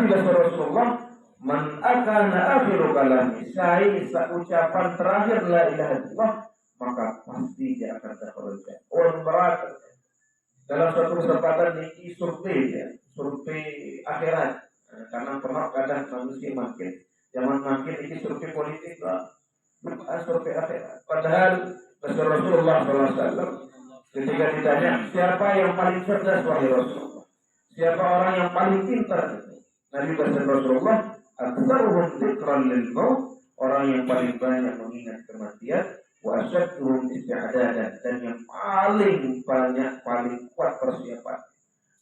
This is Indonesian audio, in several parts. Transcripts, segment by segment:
Nabi Rasulullah, man akana akhiru kalami, saya ucapan terakhir la ilaha illallah, maka pasti dia akan terhormat. Orang berat dalam suatu kesempatan ini survei akhirat. Karena pernah kadang manusia makin zaman makin ini survei politik lah, survei akhirat. Padahal Rasulullah SAW ketika ditanya siapa yang paling cerdas wahai Rasulullah, siapa orang yang paling pintar, Nabi Rasulullah, aktsaruhum dzikran lil maut, orang yang paling banyak mengingat kematian, wa asyadduhum isti'dadan, dan yang paling banyak paling kuat persiapan.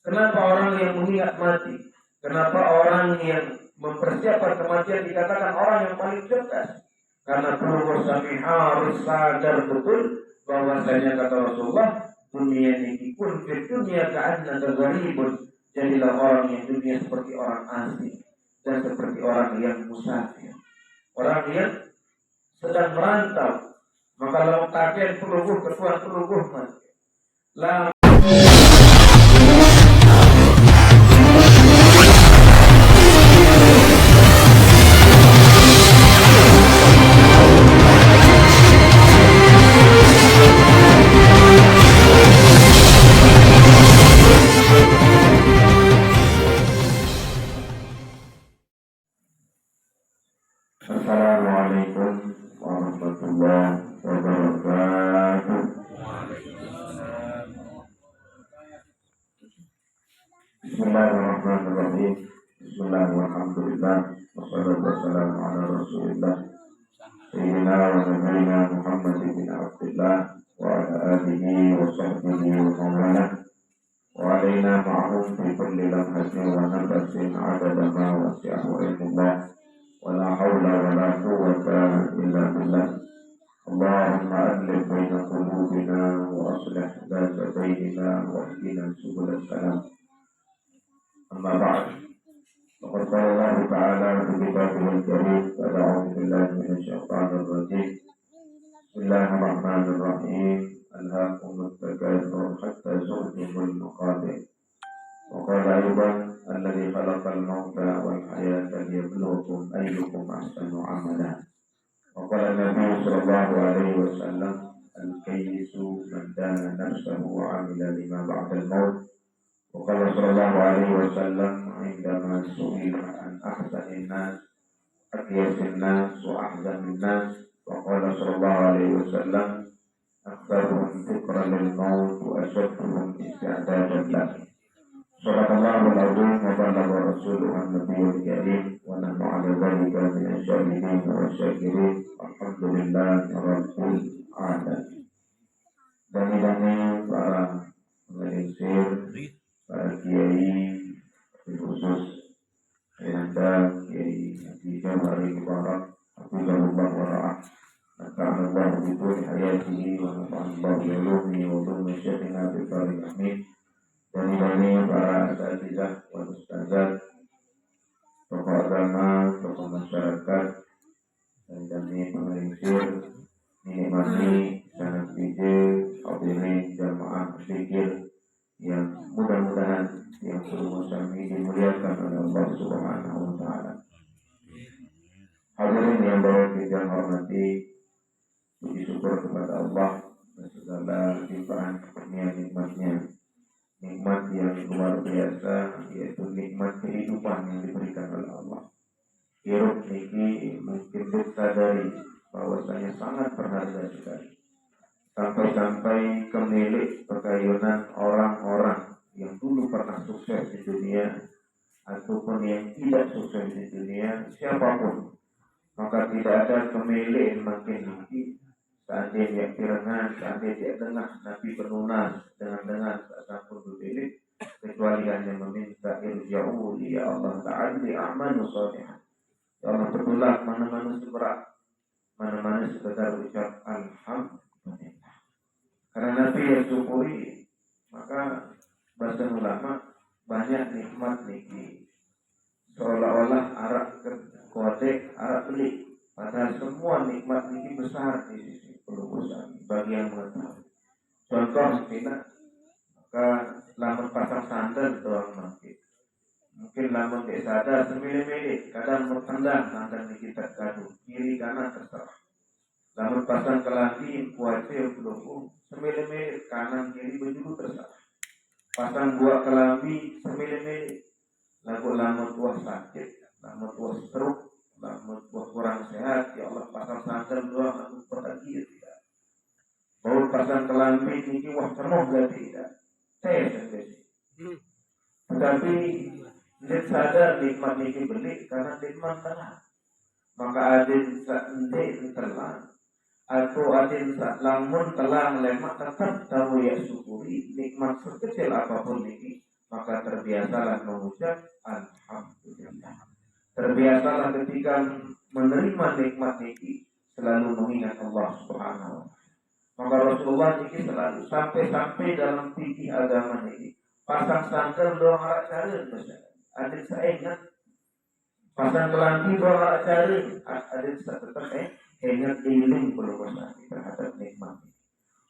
Kenapa orang yang mengingat mati? Kenapa orang yang mempersiapkan kematian dikatakan orang yang paling cerdas? Karena perlu kami harus sadar betul bahwasanya kata Rasulullah, dunia ini pun di dunia ka'anna gharibun, jadilah orang yang dunia seperti orang asing dan seperti orang yang musafir, orang yang sedang merantau. Maka lalu kakek peluguh ketua peluguh mati. Assalamualaikum warahmatullahi wabarakatuh. Bismillahirrahmanirrahim. Bismillahirrahmanirrahim. Wassalatu wassalamu ala Rasulillah Sayyidina wa nabiyina Muhammad bin Abdullah wa ala alihi wa sahbihi wa mawala wa alaina ma'hum fi kulli lamhatin wa nafasin adada ma wasi'ahu ilmullah wa la hawla wa la quwwata illa billah. Allahumma alif baina qulubina wa aslih dhata bainina wa ihdina subul salam. Amma ba'd. Faqad qala Allah ta'ala fi kitabihil karim, a'udzu billahi minasy syaithanir rajim. Bismillahirrahmanirrahim. Alhaakumut takatsur hatta zurtumul maqabir. Wa qala aidan alladzi khalaqal mauta wal hayata liyabluwakum ayyukum ahsanu amala. Wa qala Nabi sallallahu alaihi wasallam, al-kayyisu man dana nafsahu wa 'amila lima ba'dal maut. Wa qala sallallahu alaihi wasallam, indama su'ila an ahsanin nas aqyasin nas wa ahzanin nas. Wa qala sallallahu alaihi wasallam, aktsaruhum dzikran lil maut wa asyadduhum isti'dadan lahu. Sadaqallahul azim wa ballagha rasuluhu nabiyul karim wa nahnu 'ala dzalika minasy syahidin wa syakirin. Alhamdulillahi rabbil alamin. Dami para pengisir, para kiai, khusus Anda Kiai Haji Jabari Mubarak Hafizahullah wa ra'ah, nafa'anallahu bi kulli hayatihi wa nafa'anallahu bi ulumihi wa ulumi syekhina bi bari amin. Dan ini para asatidzah wa ustazah, tokoh agama, tokoh masyarakat, dan kami pengisir, nikmati sanad bijil, hadirin jamaah zikir yang mudah-mudahan yang seluruh kami dimuliakan oleh Allah Subhanahu wa taala. Hadirin yang baru kita hormati, puji syukur kepada Allah dan segala limpahan nikmat-Nya. Nikmat yang luar biasa, yaitu nikmat kehidupan yang diberikan oleh Allah. Hirup niki mungkin disadari bahwasanya sangat berharga sekali. Sampai-sampai kemilik kekayunan orang-orang yang dulu pernah sukses di dunia ataupun yang tidak sukses di dunia, siapapun, maka tidak ada kemilik makin tinggi saat dia kirangan, saat dia dengar Nabi penunas dengan sampun duduk, kecuali hanya meminta irja'u ya Allah ta'ala amanu sholihan. Ya Allah, betulah mana-mana seberat, mana-mana sekedar ucap alhamdulillah. Karena Nabi yang syukuri, maka bahasa ulama banyak nikmat niki. Seolah-olah arak kodek, arak pelik. Padahal semua nikmat niki besar di sisi pelubusan bagi yang mengetahui. Contoh tidak, maka lamun pasang sandal doang mati. Mungkin lamun dia sadar semile-mile, kadang bertendang nanti kita gaduh kiri kanan terserah. Lamun pasang kelambi kuace belum semile-mile kanan kiri baju terserah. Pasang dua kelambi semile-mile, lamun tua sakit, lamun tua stroke, lamun tua kurang sehat, ya Allah pasang sandal dua lamun pergi tidak. Baru pasang kelambi ini wah cemoh tidak. Saya sendiri. Tetapi dia sadar nikmat ini beli karena nikmat telah. Maka adin saende telah atau adin sak lamun telah lemak tetap tahu ya syukuri nikmat sekecil apapun ini, maka terbiasalah mengucap alhamdulillah. Terbiasalah ketika menerima nikmat ini selalu mengingat Allah Subhanahu wa taala. Maka Rasulullah ini selalu sampai dalam fikih agama ini pasang sandal doang arak cara misalnya. Adik saya ingat pasang kelambi doang arak cara. Adik saya tetap ingat iling berpuasa terhadap nikmat.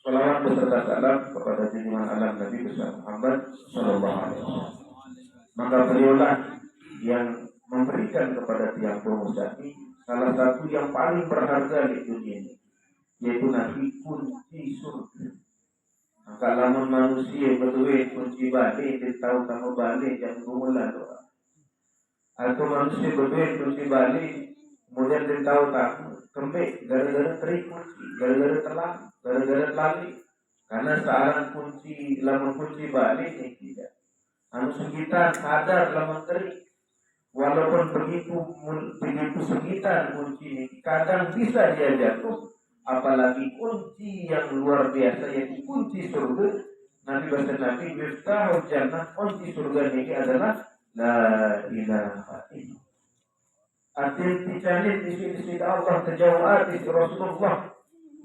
Salawat beserta salam kepada junjungan alam Nabi besar Muhammad Sallallahu Alaihi Wasallam. Maka beliaulah yang memberikan kepada tiang pengusaha ini salah satu yang paling berharga di dunia ini, yaitu Nabi kunci surga. Maka lamun manusia berduit kunci balik, dia tahu kamu balik yang gumulan doa. Atau manusia berduit kunci balik, kemudian dia tahu kamu kembali gara-gara terik kunci, gara-gara telah, gara-gara lali. Karena seorang kunci, lamun kunci balik ini tidak. Anu sekitar sadar lamun terik. Walaupun begitu sekitar kunci ini, kadang bisa dia jatuh. Apalagi kunci yang luar biasa yaitu kunci surga. Nabi bahasa Nabi miftahul jannah, kunci surga ini adalah la ilaha illallah. Artinya dicanin di sisi Allah terjauh arti Rasulullah.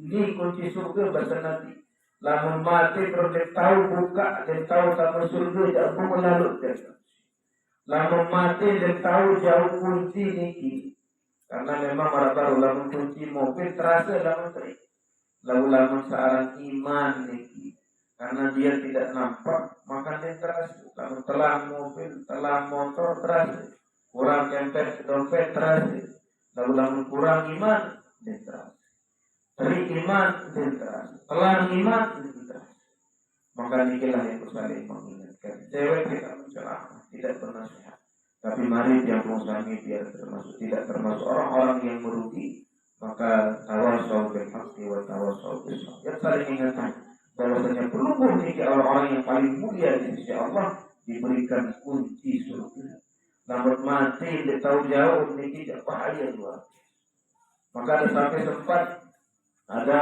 Ini kunci surga bahasa Nabi. Lamun mati terus dia tahu buka, dia tahu tamu surga jauh melalui dia. Lamun mati dia tahu jauh kunci ini. Karena memang baru lamun kunci mobil terasa lamun terik. Lamun seorang iman niki. Karena dia tidak nampak, maka dia terasa. Lamun telah mobil, telah motor terasa. Kurang kempes dompet terasa. Lamun kurang iman, dia terasa. Terik iman, dia terasa. Telah iman, dia terasa. Maka nikilah yang saling mengingatkan. Cewek tidak menceramah, tidak bernasihat. Tapi mari yang pengusaha ini biar tidak termasuk orang-orang yang merugi. Maka tawasau bil haqqi wa tawasau bis sabr. Yang saling ingatkan bahwasanya pelungguh ini orang-orang yang paling mulia di sisi Allah diberikan kunci surga. Namun mati dia tahu jauh ini tidak bahaya luar. Maka ada sampai sempat ada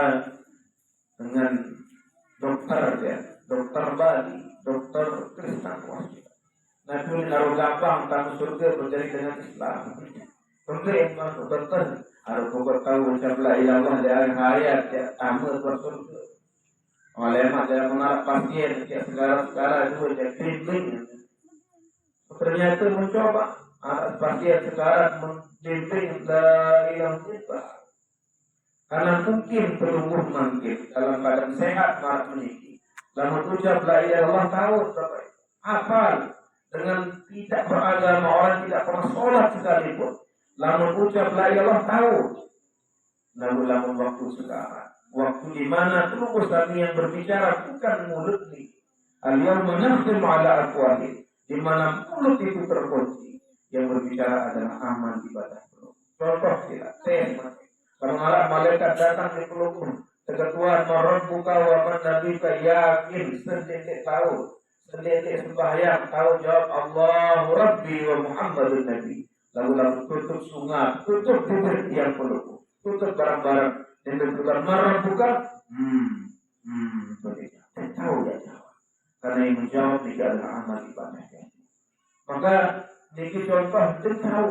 dengan dokter ya, dokter Bali, dokter Kristen Wasi. Nabi naruh gampang tamu surga berjari dengan Islam. Tentu yang masuk dokter harus pokok tahu ucap la ilallah dari hayat ya tamu ke surga. Oleh mak jangan mengarap pasien ya segala itu ya bimbing. Ternyata mencoba anak pasien sekarang membimbing la ilallah. Karena mungkin pelungguh mungkin dalam keadaan sehat malah meniki. Lalu ucap la ilallah tahu apa? Dengan tidak beragama, orang tidak pernah sholat sekalipun. Lamun ucap la ilallah tahu. Lamun waktu sekarang, waktu di mana terus kami yang berbicara bukan mulut nih. Al-yawma nakhtimu ala afwahihim, di mana mulut itu terkunci. Yang berbicara adalah amal ibadah. Contoh tidak, saya kalau malaikat datang di pelukun, keketuaan marabbuka wa man nabika yakin sendiri tahu. Sendiri sembahyang tahu jawab Allahu Rabbi wa Muhammadun Nabi. Lalu tutup sungai, tutup bibir yang peluk, tutup barang-barang dan berbuka marah buka. Begitu. Tahu dia jawab. Karena yang menjawab tidak adalah amal ibadahnya. Maka ini contoh dia tahu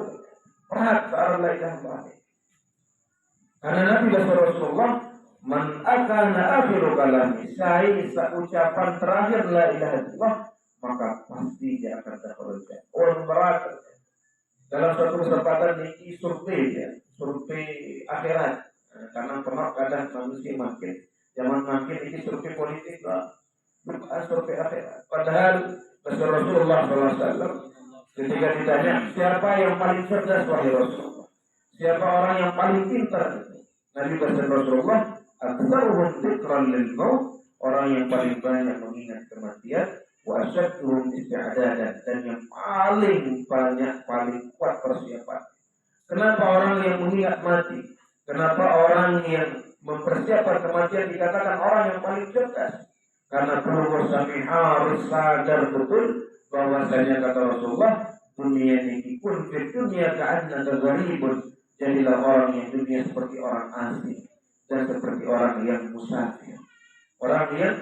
berat seorang lain baik. Karena Nabi Rasulullah man akana akhiru kalami saya ucapan terakhir la ilaha illallah maka pasti dia akan terhormat. Orang berat dalam suatu kesempatan ini survei akhirat. Karena pernah kadang manusia makin zaman makin ini survei politik lah, bukan survei akhirat. Padahal Rasulullah SAW Ketika ditanya siapa yang paling cerdas wahai Rasulullah, siapa orang yang paling pintar, Nabi berkata Rasulullah, aktsaruhum dzikran lil maut, orang yang paling banyak mengingat kematian, wa asyadduhum isti'dadan, dan yang paling banyak paling kuat persiapan. Kenapa orang yang mengingat mati? Kenapa orang yang mempersiapkan kematian dikatakan orang yang paling cerdas? Karena perlu kami harus sadar betul bahwasanya kata Rasulullah, dunia ini pun di dunia ka'anna gharibun, jadilah orang yang dunia seperti orang asing dan seperti orang yang musafir, orang yang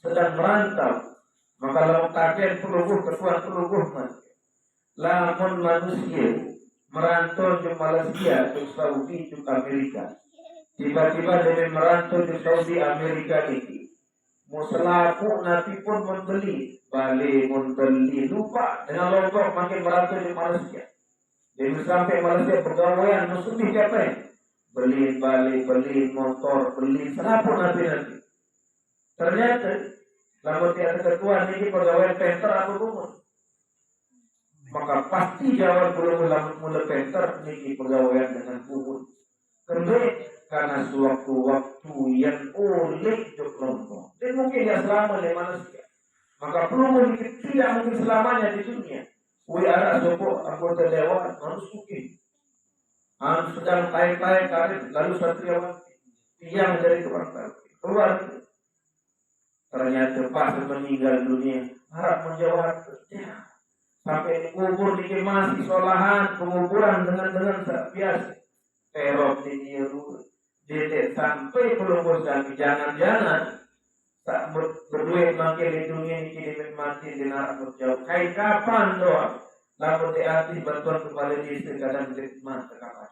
sedang merantau. Maka lamun kakek peluguh ketuan peluguh mati, lamun manusia merantau ke Malaysia, ke Saudi, ke Amerika, tiba-tiba dia merantau ke Saudi Amerika ini, mau selaku nanti pun membeli, balik membeli, lupa dengan lombok makin merantau di Malaysia. Jadi sampai Malaysia pegawaian musuh siapa ya? Beli balik, beli motor, beli selaku nanti. Ternyata lalu tiada ketua ini pegawai penter atau rumah, maka pasti jawab belum mula penter ini pegawaian dengan buhun. Karena sewaktu-waktu yang oleh hidup lombok. Dan mungkin dia selama di manusia. Maka perlu tidak mungkin selamanya di dunia. Ada sopok anggota dewan harus mungkin. Harus sedang taik-taik karir lalu satriawan yang dari tukang keluar. Ternyata pas meninggal dunia harap menjawab sampai kubur masih solahan penguburan dengan biasa. Terop di Yerusalem. Jadi sampai pelupur kami jangan-jangan tak berduit makin di dunia ini kini mati di neraka berjauh. Kayak kapan doa? Lalu diarti bantuan kepada diri kadang berkhidmat kapan?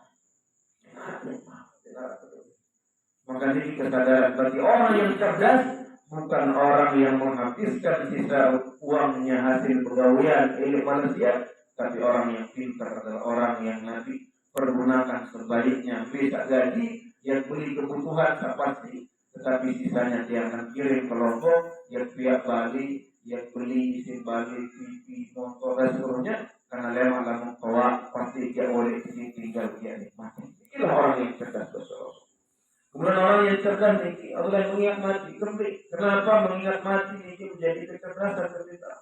Maka ini kesadaran bagi orang yang cerdas, bukan orang yang menghabiskan sisa uangnya hasil pegawaian milik manusia, tapi orang yang pintar adalah orang yang nanti pergunakan sebaiknya, bisa gaji yang beli kebutuhan tak pasti, tetapi sisanya dia akan kirim ke Lombok, yang pihak Bali, yang beli isi Bali, TV, motor dan seluruhnya, karena lewat tua pasti dia oleh sini tinggal dia nikmati. Inilah orang yang cerdas bersaudara. Kemudian orang yang cerdas ini, Allah yang mengingat mati. Kenapa mengingat mati ini menjadi kecerdasan kita?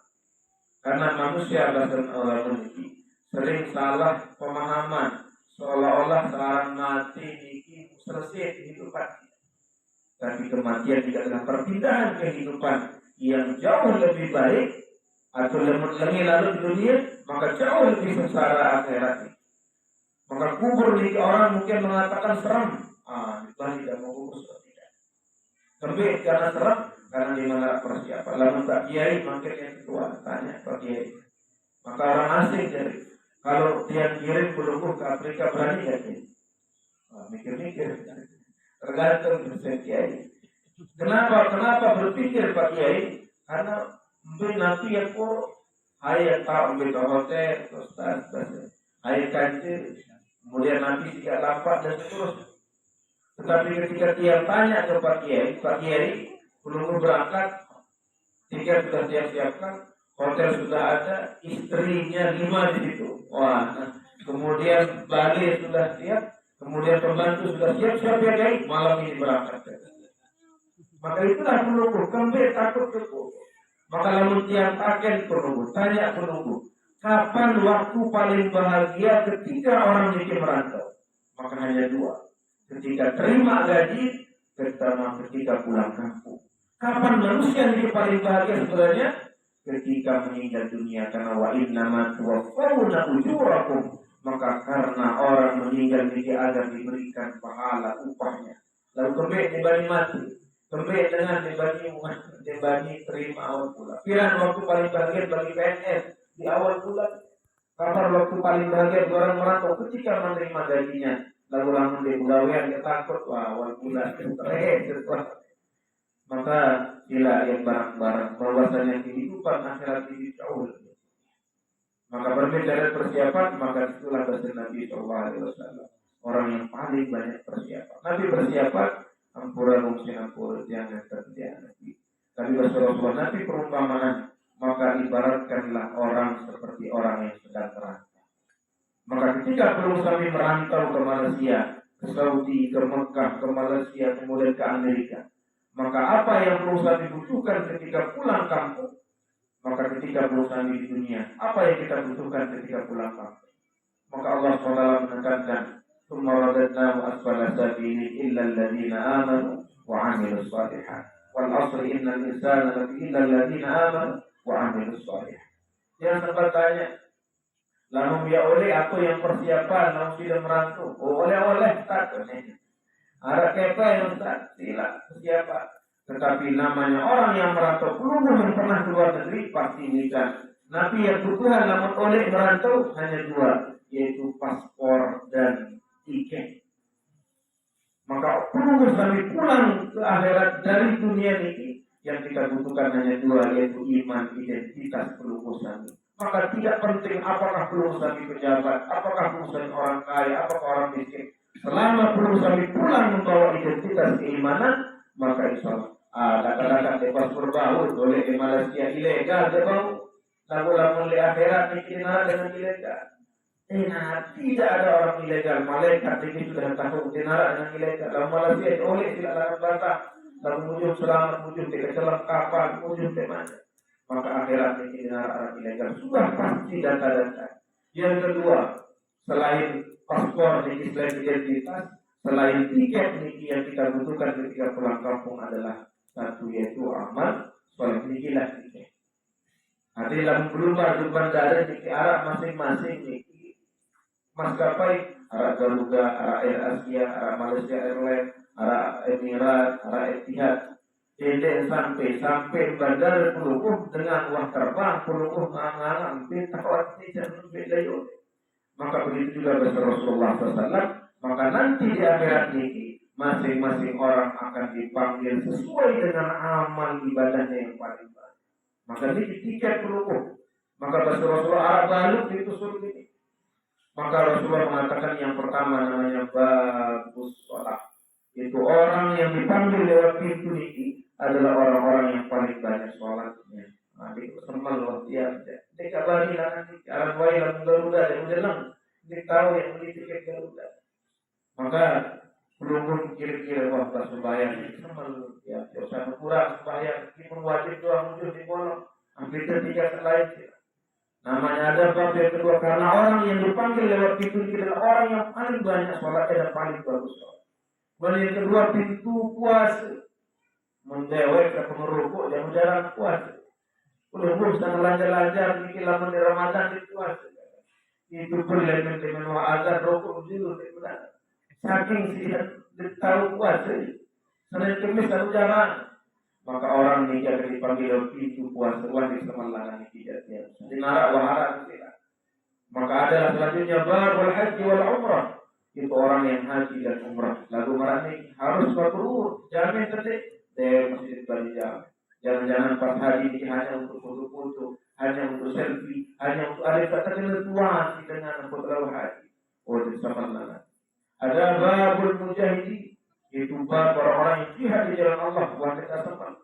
Karena manusia bahkan orang ini sering salah pemahaman, seolah-olah seorang mati ini selesai kehidupan. Tapi kematian tidak adalah perpindahan kehidupan yang jauh lebih baik atau lebih lalu di dunia, maka jauh lebih sengsara akhirat. Maka kubur di orang mungkin mengatakan serem. Kita tidak mau kubur seperti itu. Tapi karena serem, karena dia mengarah persiapan. Lalu Pak Kiai makin yang tua tanya Pak Kiai. Maka orang asing jadi kalau dia kirim peluru ke Afrika berani nggak sih? Mikir-mikir. Tergantung Pak Kiai. Kenapa berpikir Pak Kiai? Karena mungkin nanti yang ayat tak ambil hotel, ustaz, ayat kancil, kemudian nanti tidak lampak dan seterusnya. Tetapi ketika dia tanya ke Pak Kiai belum berangkat, tiket sudah siapkan, hotel sudah ada, istrinya 5 di situ. Wah, kemudian Bali sudah siap, kemudian pembantu sudah siap ya Kiai, malam ini berangkat. Maka itulah penunggu, kembali takut penunggu. Maka lalu tiang taken penunggu, tanya penunggu, kapan waktu paling bahagia ketika orang ini merantau? Maka hanya 2. Ketika terima gaji, ketika pulang kampung. Kapan manusia ini paling bahagia sebenarnya? Ketika meninggal dunia, karena wa innama tuwaffawna ujurakum. Maka karena orang meninggal dunia agar diberikan pahala upahnya. Lalu kembali dibanding mati. Kembali dengan dibanding terima awal bulan. Pilihan waktu paling bahagia bagi PNS di awal bulan. Kapan waktu paling bahagia orang merantau ketika menerima gajinya. Lalu langsung di pegawaian dia takut awal bulan maka sila yang barang-barang bahwasanya kehidupan akhirat ini jauh lebih. Maka berbeda dari persiapan, maka itulah bahasa Nabi SAW. Orang yang paling banyak persiapan. Nabi persiapan ampura mungkin ampura jangan terjadi. Tapi Rasulullah Nabi perumpamaan maka ibaratkanlah orang seperti orang yang sedang merantau. Maka ketika belum kami merantau ke Malaysia, ke Saudi, ke Mekah, ke Malaysia, kemudian ke Amerika, maka apa yang perlu kami butuhkan ketika pulang kampung? Maka ketika belum kami di dunia, apa yang kita butuhkan ketika pulang kampung? Maka Allah SWT menekankan, ثم رددناه أسفل سافلين إلا الذين آمنوا وعملوا الصالحات والعصر إن الإنسان لفي إلا الذين آمنوا وعملوا الصالحات. Yang sempat tanya, lalu ya oleh aku yang persiapan, lalu sudah merantau. Oh, oleh tak ini. Ada kepa yang tak sila persiapan. Tetapi namanya orang yang merantau, belum pernah keluar negeri pasti nikah. Nabi yang kebutuhan namun oleh merantau hanya dua, yaitu paspor dan tiket. Maka perlu kami pulang ke akhirat dari dunia ini, yang kita butuhkan hanya dua, yaitu iman, identitas, pelukus kami. Maka tidak penting apakah pelukus kami pejabat, apakah pelukus kami orang kaya, apakah orang miskin. Selama pelukus kami pulang membawa identitas keimanan, maka insya Allah kata-kata bebas berbau boleh di Malaysia ilegal berbau, lalu di akhirat dikenal dengan ilegal. Tidak ada orang ilegal. Malaikat ini sudah tahu dinara dengan ilegal. Dalam Malaysia oleh tidak dalam bantah. Lalu ujung selamat, ujung tidak selam kapal, ujung mana. Maka akhirat ini dinara orang ilegal. Sudah pasti data-data. Yang kedua, selain paspor ini, selain identitas, selain tiket ini yang kita butuhkan ketika pulang kampung adalah satu, yaitu amal soleh. Inilah tiket. Ada dalam berubah di bandara di Arab masing-masing ini. Maskapai Arab Garuda, Arab Air Asia, Arab Malaysia Airlines, Arab Emirat, Arab Etihad, sampai bandar pelukuh dengan uang terbang pelukuh mengangan tawat tidak berbeda yuk. Maka begitu juga bersama Rasulullah SAW. Maka nanti di akhirat ini masing-masing orang akan dipanggil sesuai dengan amal ibadahnya yang paling baik. Maka ini tiket pelukuh. Maka bersama Rasulullah Arab Baluk itu surga ini. Maka Rasulullah mengatakan yang pertama namanya bagus sholat. Itu orang yang dipanggil lewat pintu ini adalah orang-orang yang paling banyak sholatnya. Nanti semal loh dia. Jika bagi nanti alam wailah Garuda yang dalam ditahu yang beli tiket Garuda. Maka belum kira-kira wah sembahyang semal ya. Jangan kurang sembahyang. Meskipun wajib doa muncul di bolong. Ambil ketiga selain. Namanya ada bab yang kedua, karena orang yang dipanggil lewat pintu ini adalah orang yang paling banyak sholatnya dan paling bagus sholat. Dan yang kedua, pintu puasa. Mendewek atau merokok dan jarang puasa. Belum sedang lancar-lancar bikin lamun di Ramadan di puasa. Itu berlemen dengan wa'azan rokok dulu. Saking tidak tahu puasa. Senin Kemis satu jarang. Maka orang ini akan dipanggil pintu puasa wajib semalangan tidak dia. Dinara wahara tidak. Maka adalah selanjutnya babul haji wal umrah. Itu orang yang haji dan umrah. Lalu merani harus berurut. Jamin tertib. Dia masih dibalik jalan. Jangan-jangan pas haji ini hanya untuk foto-foto, hanya untuk selfie, hanya untuk ada kata-kata tuan dengan foto haji. Oh, itu semalangan. Ada babul mujahidi. Itu bab orang-orang yang jihad di jalan Allah buat kita semua.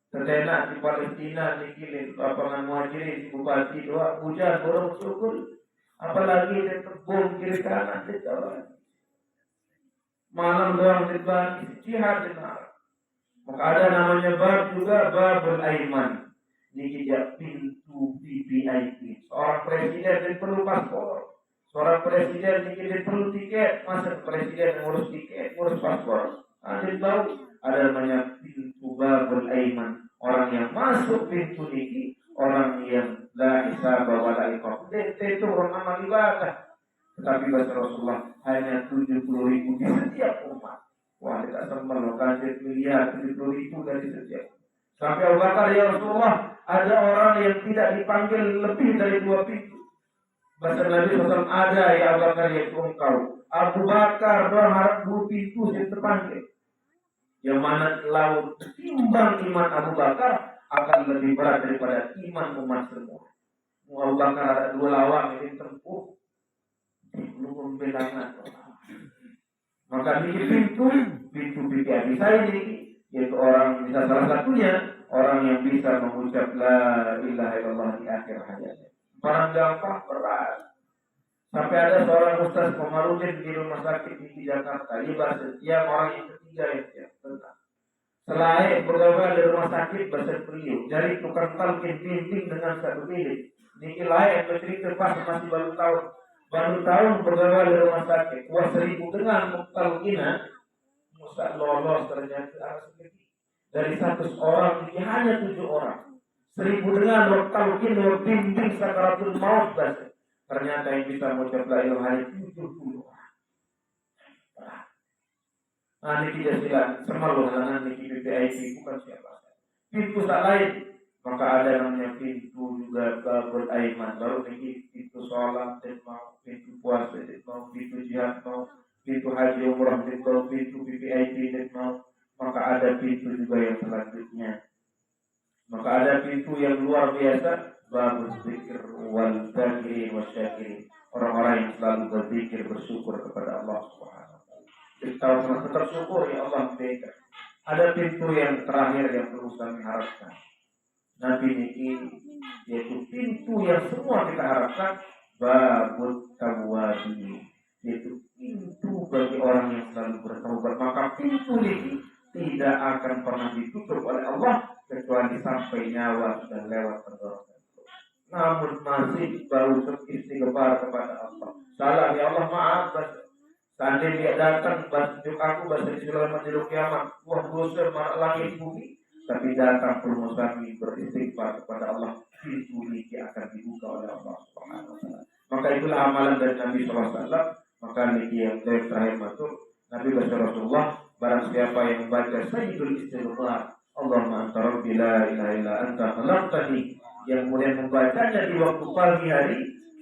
Terdenak di Palestina, di Kilin, lapangan muhajirin, di Bupati, doa, hujan, burung syukur. Apalagi di kebun kiri kanan, di jalan. Malam doang di bagi, jihad di neraka. Maka ada namanya bab juga, babul aiman. Ini dia pintu VIP. Seorang presiden dia perlu paspor. Seorang presiden dia perlu tiket. Masa presiden ngurus tiket, ngurus paspor. Ada tahu ada namanya pintu babul aiman. Orang yang masuk pintu ini orang yang la hisab wa la iqab. Itu orang amal ibadah. Tetapi bahasa Rasulullah hanya 70.000 di setiap umat. Wah, tidak sempat lokasi miliar 70.000 dari setiap. Sampai Abu Bakar, ya Rasulullah, ada orang yang tidak dipanggil lebih dari 2 pintu. Bahasa Nabi SAW ada ya Abu Bakar yaitu engkau. Abu Bakar doang harap 2 pintu yang terpanggil. Yang mana laut timbang iman Abu Bakar akan lebih berat daripada iman umat semua. Abu Bakar ada 2 lawang yang tempuh. Belum bilangan. Maka di pintu PPI saya ini yaitu orang bisa salah satunya orang orang yang bisa mengucap la ilaha illallah di akhir hayatnya. Barang gampang berat. Sampai ada seorang ustaz Komarudin di rumah sakit di Jakarta. Dia orang yang ketiga yang benar. Selain bergaul di rumah sakit bahasa beliau, dari tukang talqin bimbing dengan satu bilik. Niki lain bercerita pas masih baru tahun bergaul di rumah sakit. Wah 1000 dengan talqinan, musa lolos ternyata dari 100 orang ini hanya 7 orang. 1000 dengan talqin bimbing sakaratul maut bahasa. Ternyata yang bisa mengucap la ilaha hanya 70 orang. Nah, ini tidak silakan semalu dengan niki PPIP bukan siapa. Pintu tak lain, maka ada namanya pintu juga babul aiman. Baru niki pintu sholat dan mau, pintu puasa dan mau, pintu jihad mau, pintu haji umrah dan mau, pintu PPIP dan mau. Maka ada pintu juga yang selanjutnya. Maka ada pintu yang luar biasa, babul zikir wal dzakiri wasyakirin. Orang-orang yang selalu berzikir bersyukur kepada Allah Subhanahu. Kita tetap syukur ya Allah berikan. Ada pintu yang terakhir yang perlu kami harapkan. Nabi niki yaitu pintu yang semua kita harapkan, babut tawwabi, yaitu pintu bagi orang yang selalu bertaubat. Maka pintu ini tidak akan pernah ditutup oleh Allah kecuali sampai nyawa sudah lewat tenggorokan. Namun masih baru istighfar kepada Allah. Salah ya Allah maaf. Seandainya dia datang bajuk aku bahasa Islam menjelang kiamat, wah dosa marah langit bumi. Tapi datang perlu kami beristighfar kepada Allah, pintu ini akan dibuka oleh Allah Subhanahu wa taala. Maka itulah amalan dari Nabi SAW. Maka niki yang terakhir masuk Nabi Rasulullah, barang siapa yang membaca Sayyidul Istighfar, Allahumma anta rabbi la ilaha illa anta khalaqtani, yang kemudian membacanya di waktu pagi hari,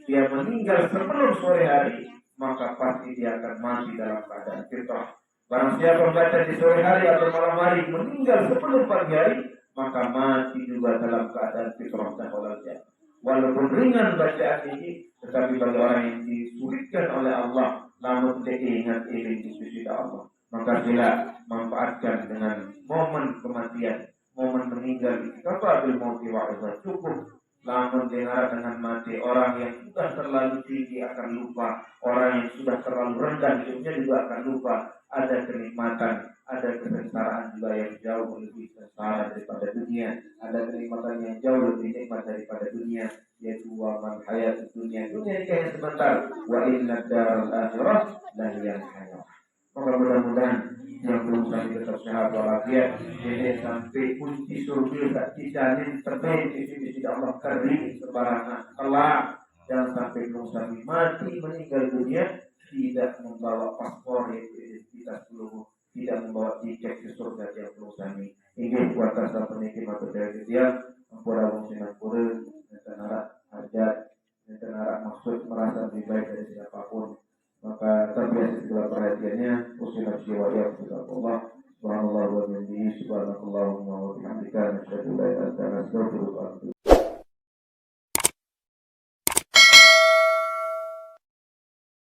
dia meninggal sebelum sore hari, maka pasti dia akan mati dalam keadaan fitrah. Barang siapa membaca di sore hari atau malam hari meninggal sebelum pagi hari, maka mati juga dalam keadaan fitrah dan walajah. Walaupun ringan bacaan ini, tetapi bagi orang yang disulitkan oleh Allah, namun dia ingat iling di sisi Allah, maka sila manfaatkan dengan momen kematian, momen meninggal ini. Kafabil mauti wa'izah, cukup. Namun dengar dengan mati, orang yang sudah terlalu tinggi akan lupa, orang yang sudah terlalu rendah hidupnya juga akan lupa. Ada kenikmatan, ada kesengsaraan juga yang jauh lebih sengsara daripada dunia. Ada kenikmatan yang jauh lebih nikmat daripada dunia, yaitu wa man hayat dunia. Dunia ini hanya sebentar. Wa inna daral akhirah lahiyal hayat. Maka mudah-mudahan yang belum kami tetap sehat walafiat, jadi sampai kunci surga tak dijamin terbaik di sisi Allah kering sembarangan kelak. Jangan sampai belum kami mati meninggal dunia tidak membawa paspor yaitu identitas seluruh, tidak membawa tiket ke surga yang belum kami ingin buat rasa penikmat atau dari dia ampura musliman pura dan harap hajat dan harap maksud merasa lebih baik dari siapapun. Maka terbiasa segala perhatiannya usilah jiwa ya Allah subhanallah wa bihamdihi subhanallahumma wa bihamdika nasyhadu an la ilaha illa anta nastaghfiruka wa natubu